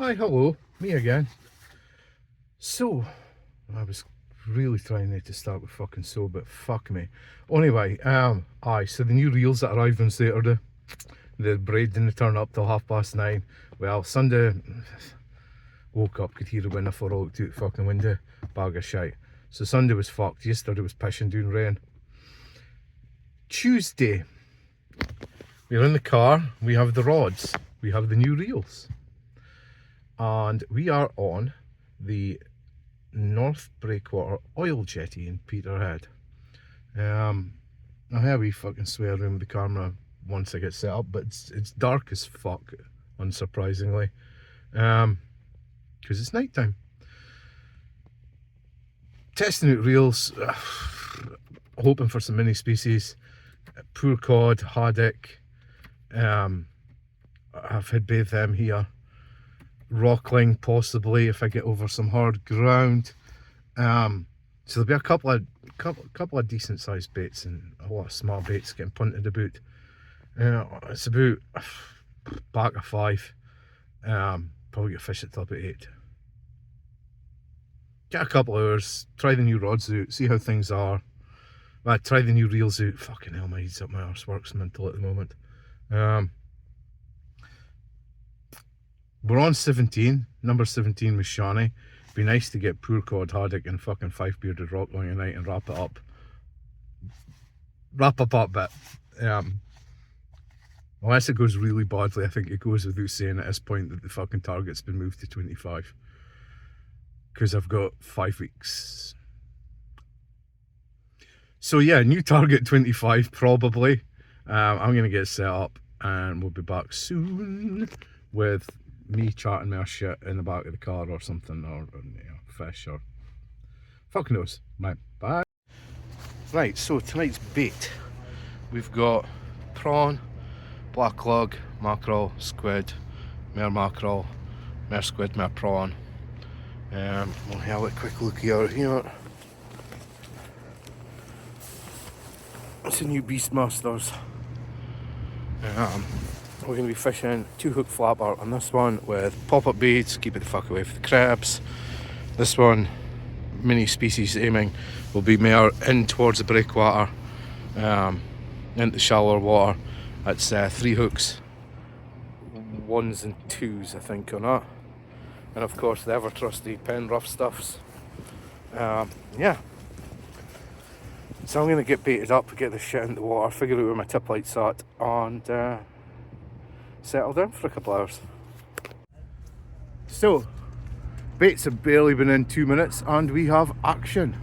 Hi, hello, me again. So, I was really trying not to start with fucking so, but fuck me. Anyway, so the new reels that arrived on Saturday, the braid didn't turn up till 9:30. Well, Sunday, woke up, could hear the wind for all out the fucking window, bag of shite. So Sunday was fucked, yesterday was pissing down rain. Tuesday, we're in the car, we have the rods, we have the new reels. And we are on the North Breakwater oil jetty in Peterhead. I have a wee fucking swear room with the camera once I get set up, but it's dark as fuck, unsurprisingly, because it's night time. Testing out reels, hoping for some mini species, poor cod, haddock. I've had both of them here. Rockling possibly if I get over some hard ground. So there'll be a couple of decent sized baits and a lot of small baits getting punted about. It's about back of 5. Probably get fish at till about 8. Get a couple of hours, try the new rods out, see how things are. Try the new reels out. Fucking hell, my head's up my arse, works mental at the moment. We're on 17, number 17 with Shani. Be nice to get poor cod, haddock and fucking 5-bearded rockling tonight and wrap it up. Wrap up a bit. Unless it goes really badly, I think it goes without saying at this point that the fucking target's been moved to 25. Because I've got 5 weeks. So yeah, new target 25 probably. I'm going to get set up and we'll be back soon with me chatting my shit in the back of the car or something, or fish, or fuck knows. Right, bye. Right, so tonight's bait, we've got prawn, black lug, mackerel, squid, mer mackerel, mer squid, mer prawn. We'll have a quick look here. It's a new Beastmasters. We're going to be fishing 2-hook flapper on this one with pop-up baits, keep it the fuck away from the crabs. This one, mini species aiming, will be more in towards the breakwater, into shallower water. That's 3 hooks, 1s and 2s I think on that. And of course the ever trusty pen rough stuffs. Yeah. So I'm going to get baited up, get this shit into the water, figure out where my tip light's at, and settle down for a couple hours. So, baits have barely been in 2 minutes and we have action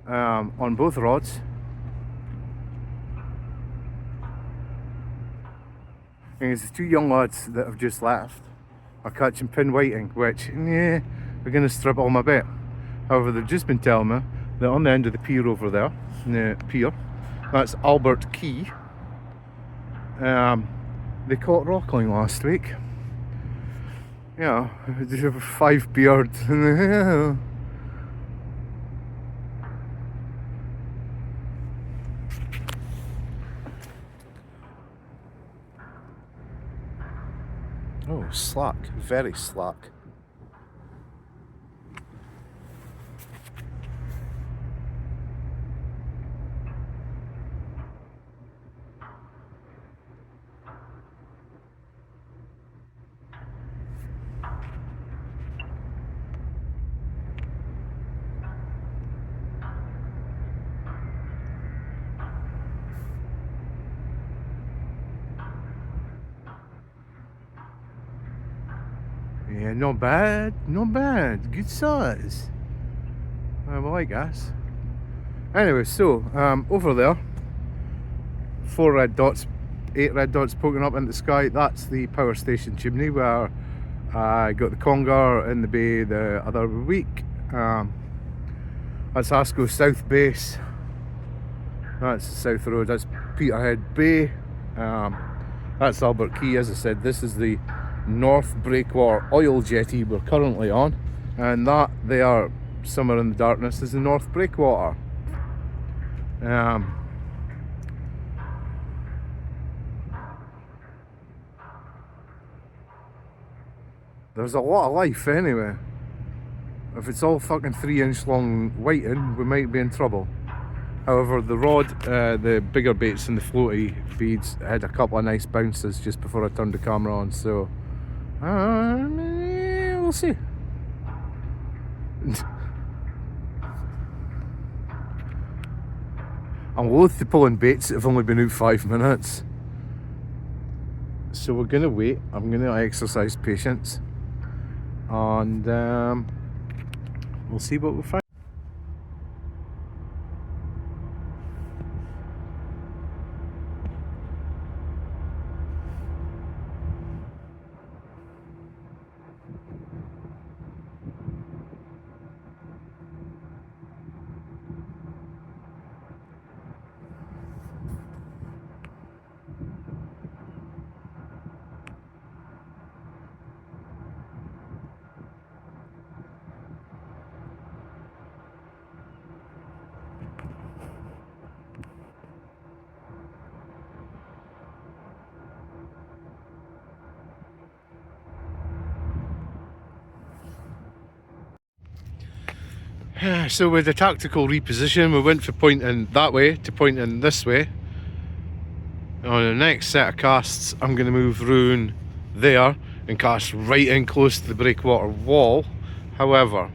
on both rods. And there's 2 young lads that have just left are catching pin whiting, which, yeah, we're going to strip all my bait. However, they've just been telling me that on the end of the pier over there, that's Albert Quay, they caught rockling last week. Yeah, 5 beard. Oh, slack, very slack. Yeah, not bad, good size. Well, I guess. Anyway, so over there, 4 red dots, 8 red dots poking up into the sky. That's the power station chimney where I got the conger in the bay the other week. That's Asco South Base. That's the South Road. That's Peterhead Bay. That's Albert Quay. As I said, this is the North Breakwater oil jetty we're currently on, and that there somewhere in the darkness is the North Breakwater. there's a lot of life anyway. If it's all fucking 3-inch long whiting, we might be in trouble. However, the rod, the bigger baits and the floaty beads had a couple of nice bounces just before I turned the camera on, so we'll see. I'm loath to pulling baits that have only been out 5 minutes. So we're gonna wait. I'm gonna exercise patience, and we'll see what we find. So with the tactical reposition, we went from pointing that way to pointing this way. On the next set of casts, I'm going to move round there and cast right in close to the breakwater wall. However,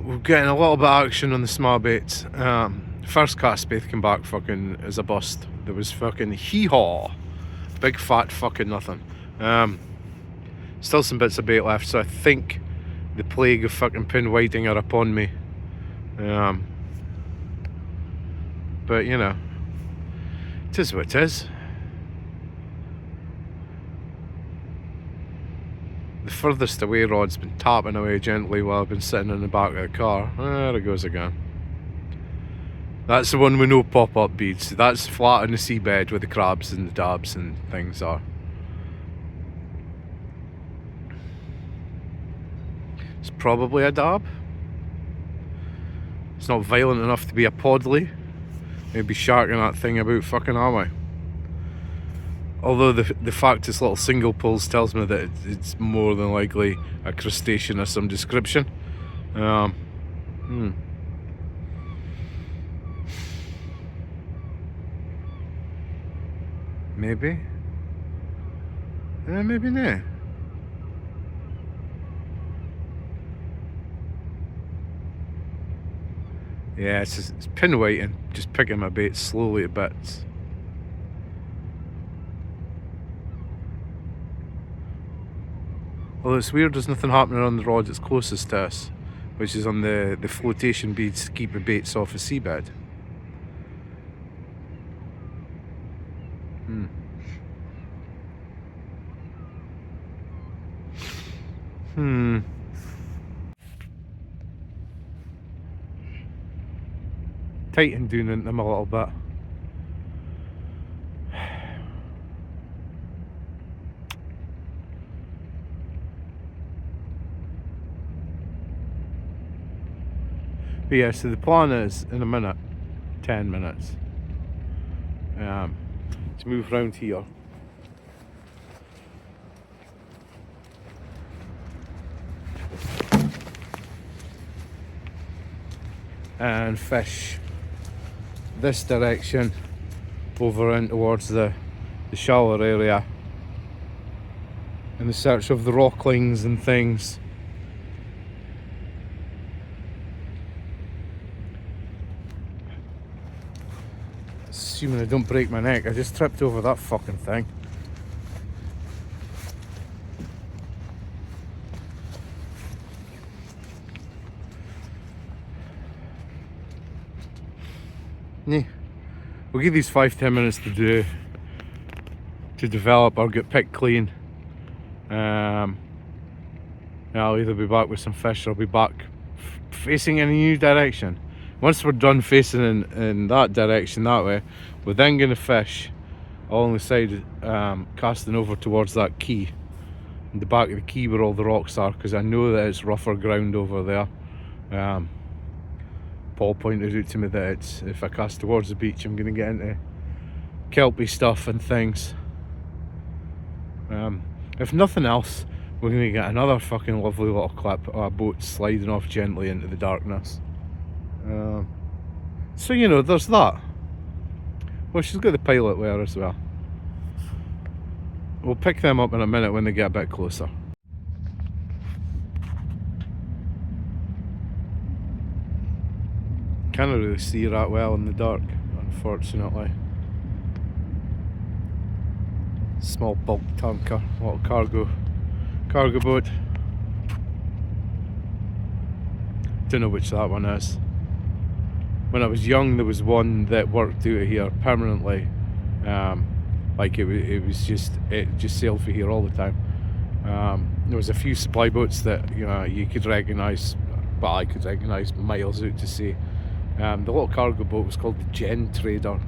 we're getting a little bit of action on the small baits. First cast bait came back fucking as a bust. There was fucking hee-haw. Big fat fucking nothing. Still some bits of bait left, so I think the plague of fucking pin whiting are upon me. But you know, it is what it is. The furthest away rod's been tapping away gently while I've been sitting in the back of the car. There it goes again. That's the one with no pop-up beads. That's flat on the seabed where the crabs and the dabs and things are. It's probably a dab. It's not violent enough to be a podley. Maybe sharking that thing about fucking, are we? Although the fact it's little single pulls tells me that it's more than likely a crustacean of some description. Maybe. Maybe not. Yeah, it's pin whiting, just picking my bait slowly to bits. Although it's weird, there's nothing happening on the rod that's closest to us, which is on the flotation beads to keep the baits off the seabed. Tighten down into them a little bit. But yeah, so the plan is in a minute, 10 minutes, to move around here. And fish this direction over in towards the shallower area in the search of the rocklings and things. Assuming I don't break my neck. I just tripped over that fucking thing. Yeah. We'll give these 5-10 minutes to develop or get picked clean. I'll either be back with some fish or I'll be back facing in a new direction. Once we're done facing in that direction that way, we're then going to fish along the side, casting over towards that quay, in the back of the quay where all the rocks are, because I know that it's rougher ground over there. Paul pointed out to me that if I cast towards the beach, I'm going to get into kelpy stuff and things. If nothing else, we're going to get another fucking lovely little clip of a boat sliding off gently into the darkness. So, you know, there's that. Well, she's got the pilot with her as well. We'll pick them up in a minute when they get a bit closer. Can't really see that well in the dark, unfortunately. Small bulk tanker, little cargo boat. Don't know which that one is. When I was young, there was one that worked out of here permanently. Like it just sailed for here all the time. There was a few supply boats that you could recognise, but I could recognise miles out to sea. The little cargo boat was called the Gen Trader.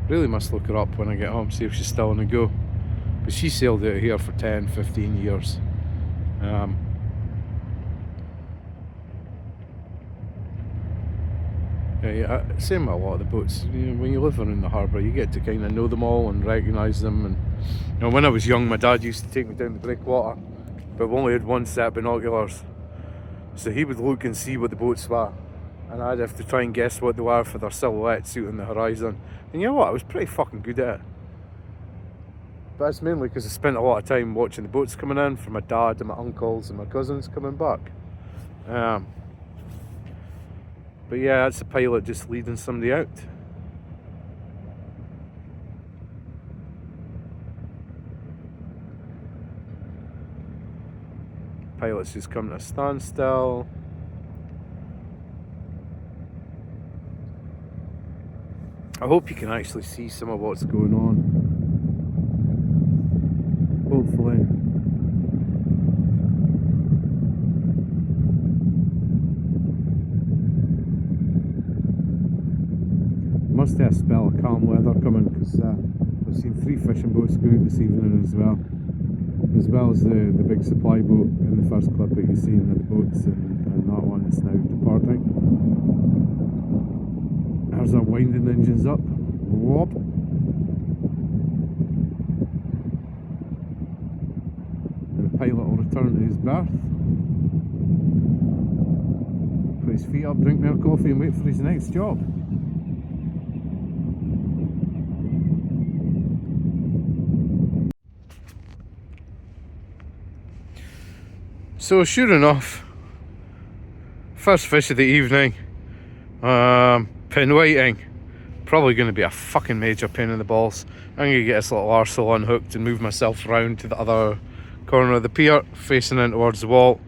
Really must look her up when I get home, see if she's still on the go. But she sailed out of here for 10, 15 years. Yeah, same with a lot of the boats. When you live around the harbour, you get to kind of know them all and recognise them. And when I was young, my dad used to take me down the breakwater, but we only had one set of binoculars, so he would look and see what the boats were, and I'd have to try and guess what they were for their silhouettes out on the horizon. And you know what? I was pretty fucking good at it. But that's mainly because I spent a lot of time watching the boats coming in from my dad and my uncles and my cousins coming back. But yeah, that's the pilot just leading somebody out. Pilot's just come to a standstill. I hope you can actually see some of what's going on. Hopefully. Must have a spell of calm weather coming, because I've seen 3 fishing boats go out this evening as well as the big supply boat in the first clip that you see in the boats, and that one is now departing. There's our winding engines up. Whoop. And the pilot will return to his berth, put his feet up, drink more coffee and wait for his next job. So sure enough, first fish of the evening, pin whiting. Probably going to be a fucking major pain in the balls. I'm going to get this little arsehole unhooked and move myself around to the other corner of the pier, facing in towards the wall.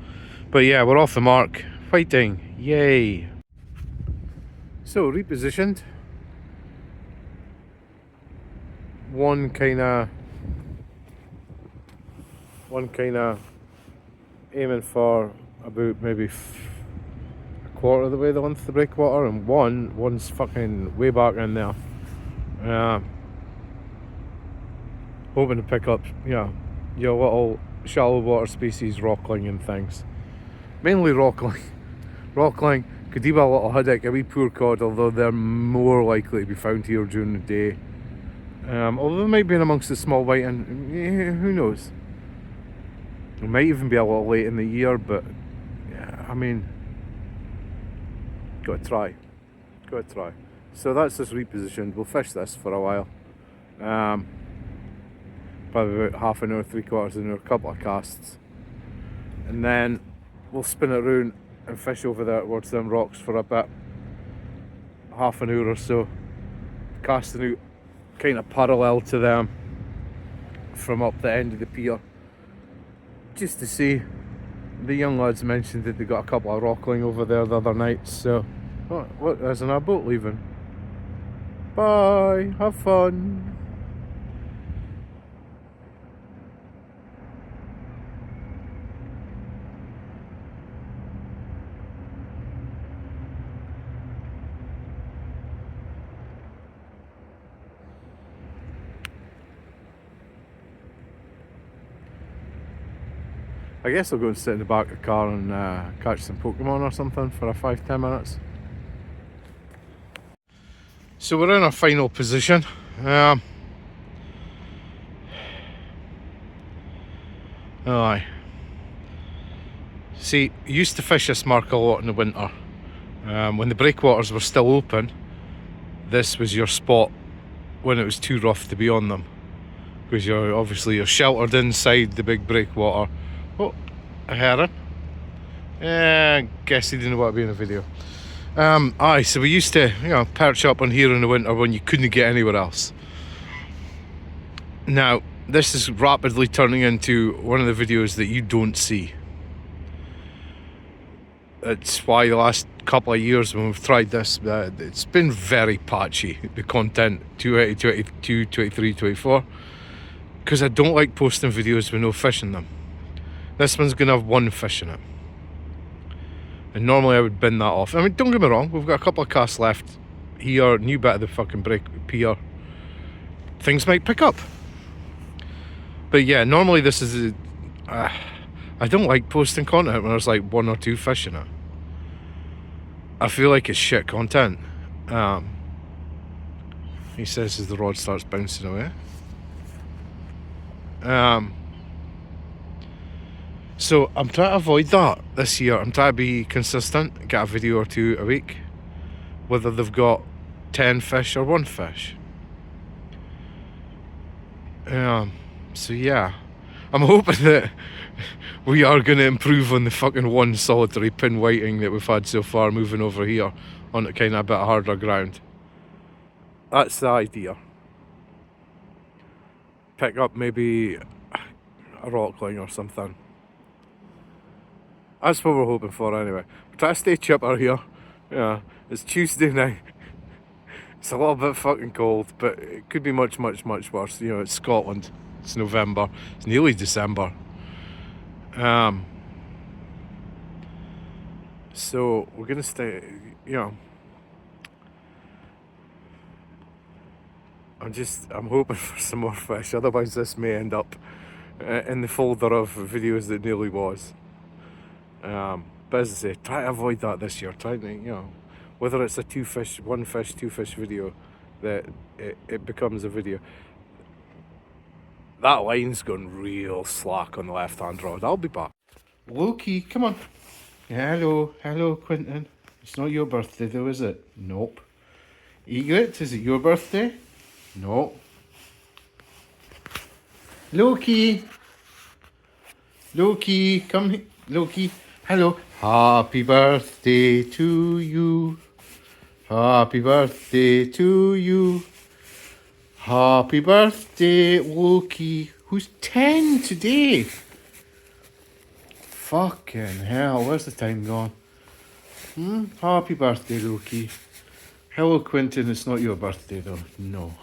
But yeah, we're off the mark, fighting, yay. So repositioned. One kind of aiming for about maybe a quarter of the way the length of the breakwater, and one's fucking way back in there. Hoping to pick up your little shallow water species, rockling and things. Mainly rockling. Rockling could be a little haddock, a wee poor cod, although they're more likely to be found here during the day. Although they might be in amongst the small whiting, who knows. It might even be a little late in the year, but yeah, I mean, gotta try. So that's us repositioned. We'll fish this for a while. Probably about half an hour, 3/4 an hour, a couple of casts. And then we'll spin it around and fish over there towards them rocks for a bit. Half an hour or so. Casting out kind of parallel to them from up the end of the pier. Just to see. The young lads mentioned that they got a couple of rockling over there the other night, so look, there's our boat leaving. Bye, have fun. I guess I'll go and sit in the back of the car and catch some Pokemon or something for a 5-10 minutes. So we're in our final position. Aye. See, I used to fish this mark a lot in the winter. When the breakwaters were still open, this was your spot when it was too rough to be on them. Because you're sheltered inside the big breakwater. Oh, a heron. Guess he didn't want to be in the video. Aye, so we used to, perch up on here in the winter when you couldn't get anywhere else. Now, this is rapidly turning into one of the videos that you don't see. It's why the last couple of years when we've tried this, it's been very patchy, the content, 2022, 23, 24. Because I don't like posting videos with no fish in them. This one's going to have one fish in it. And normally I would bin that off. I mean, don't get me wrong, we've got a couple of casts left here, new bit of the fucking pier. Things might pick up. But yeah, normally this is... I don't like posting content when there's like 1 or 2 fish in it. I feel like it's shit content. He says as the rod starts bouncing away. So I'm trying to avoid that this year. I'm trying to be consistent, get a video or 2 a week, whether they've got 10 fish or 1 fish. So yeah, I'm hoping that we are going to improve on the fucking 1 solitary pin whiting that we've had so far, moving over here onto kind of a bit harder ground. That's the idea. Pick up maybe a rockling or something. That's what we're hoping for anyway. We're trying to stay chipper here. Yeah, it's Tuesday now. It's a little bit fucking cold, but it could be much, much, much worse. It's Scotland. It's November. It's nearly December. So we're gonna stay, I'm hoping for some more fish, otherwise this may end up in the folder of videos that nearly was. But as I say, try to avoid that this year. Try to, whether it's a 2 fish, 1 fish, 2 fish video, that it becomes a video. That line's going real slack on the left hand rod. I'll be back. Loki, come on. Hello, Quentin. It's not your birthday though, is it? Nope. Egret, is it your birthday? No. Loki, come here. Loki, hello. Happy birthday to you. Happy birthday to you. Happy birthday, Loki. Who's 10 today? Fucking hell, where's the time gone? Happy birthday, Loki. Hello, Quentin, it's not your birthday though. No.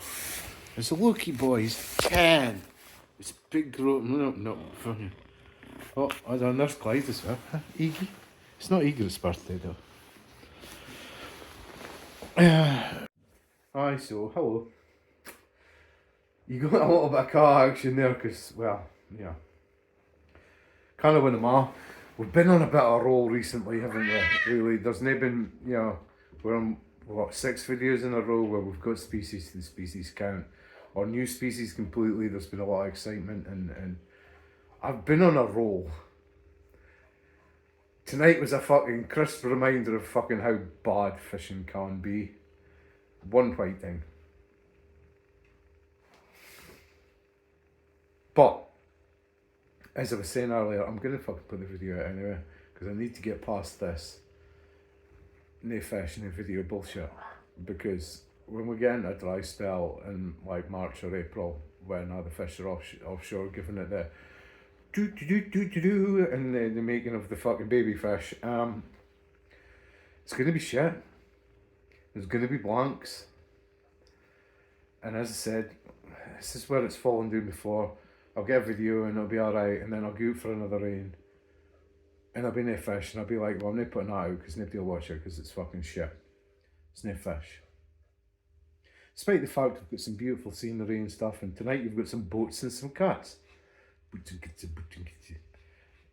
It's a Loki boys. 10. It's big growth. No. Fucking. Oh, I don't know, there's Clyde as well. Iggy. It's not Iggy's birthday though. Hi, so, hello. You got a little bit of car action there because, well, yeah. Kind of win them all. We've been on a bit of a roll recently, haven't we? Really, there's not been, we're on, 6 videos in a row where we've got species to the species count. Or new species completely, there's been a lot of excitement and I've been on a roll. Tonight was a fucking crisp reminder of fucking how bad fishing can be. 1 whiting. But, as I was saying earlier, I'm going to fucking put the video out anyway, because I need to get past this no fish, no video bullshit. Because when we get into a dry spell in like March or April, when the fish are offshore, giving it the do and the making of the fucking baby fish, it's going to be shit. There's going to be blanks. And as I said, this is where it's fallen down before. I'll get a video and it'll be alright, and then I'll go out for another rain. And I'll be no fish, and I'll be like, well, I'm not putting that out because nobody will watch it because it's fucking shit. It's no fish. Despite the fact we've got some beautiful scenery and stuff, and tonight you've got some boats and some cats.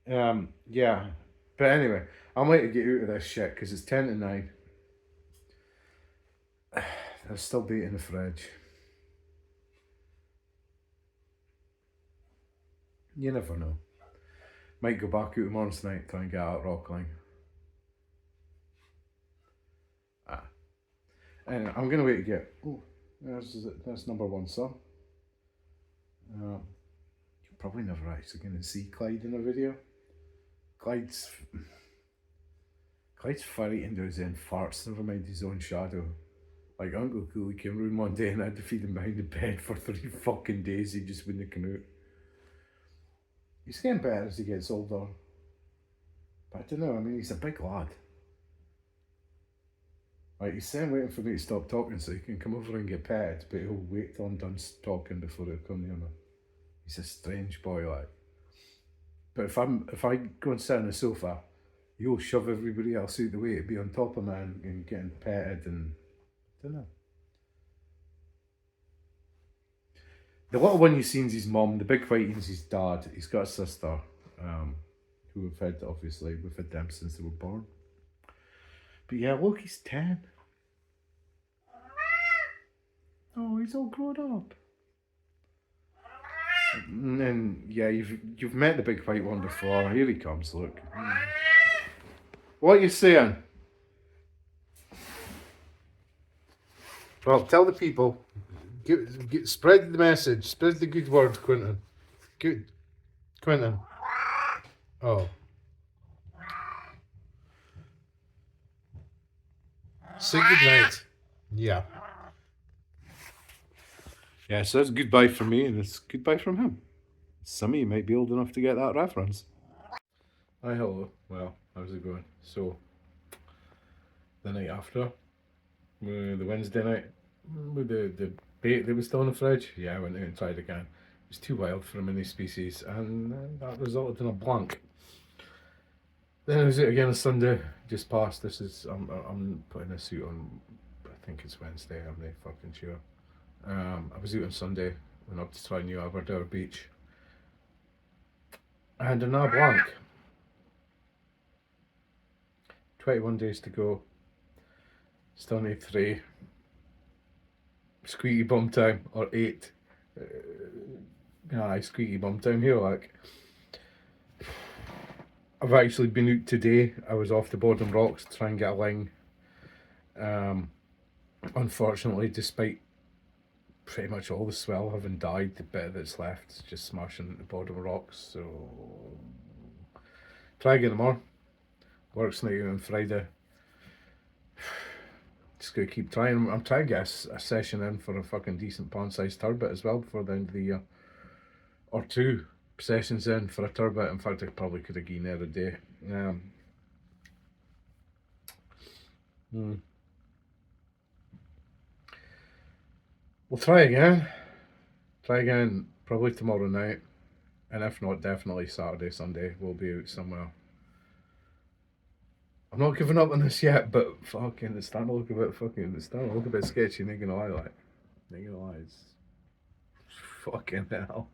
Yeah. But anyway, I'm ready to get out of this shit because it's 10 to 9. There's still bait in the fridge. You never know. Might go back out tomorrow night, try and get out Rockline. And I'm going to wait to get... Oh, there's number one song. You're probably never actually going to see Clyde in a video. Clyde's fighting to his own farts, never mind his own shadow. Like Uncle Cooley came round one day and I had to feed him behind the bed for 3 fucking days. He just wouldn't come out. He's getting better as he gets older. But I don't know, I mean, he's a big lad. Like, he's saying waiting for me to stop talking so he can come over and get petted, but he'll wait till I'm done talking before he'll come near me. He's a strange boy, like. But if I go and sit on the sofa, you'll shove everybody else out the way to be on top of me and getting petted and I don't know. The little one you've seen's his mum, the big fighting's his dad. He's got a sister, who we've had, obviously, we've had them since they were born. But yeah, look, he's 10. Oh, he's all grown up. And yeah, you've met the big white one before. Here he comes, look. What are you saying? Well, tell the people. Spread the message. Spread the good word, Quentin. Good. Quentin. Oh. Say good night. Yeah. Yeah, so that's goodbye from me and it's goodbye from him. Some of you might be old enough to get that reference. Hi, hello. Well, how's it going? So, the night after, the Wednesday night, with the bait that was still in the fridge, yeah, I went out and tried again. It was too wild for a mini species and that resulted in a blank. Then I was out again on Sunday, just past. This is, I'm putting a suit on, I think it's Wednesday, I'm not fucking sure. I was out on Sunday, went up to try New Aberdare Beach. And another blank. 21 days to go. Still need 3. Squeaky bum time, or 8. Aye, squeaky bum time here, like. I've actually been out today. I was off the Bordon Rocks to try and get a line. Unfortunately, despite pretty much all the swell having died, the bit that's left is just smashing the Bordon Rocks. So try again tomorrow. Works night on Friday. Just gotta keep trying. I'm trying to get a session in for a fucking decent pond-sized turbot as well before the end of the year. Or 2 sessions in for a turbot. In fact, I probably could have given there a day. We'll try again. Try again probably tomorrow night. And if not, definitely Saturday, Sunday. We'll be out somewhere. I'm not giving up on this yet, but fucking it's starting to look a bit sketchy, not gonna lie, like. Not gonna lie, it's fucking hell.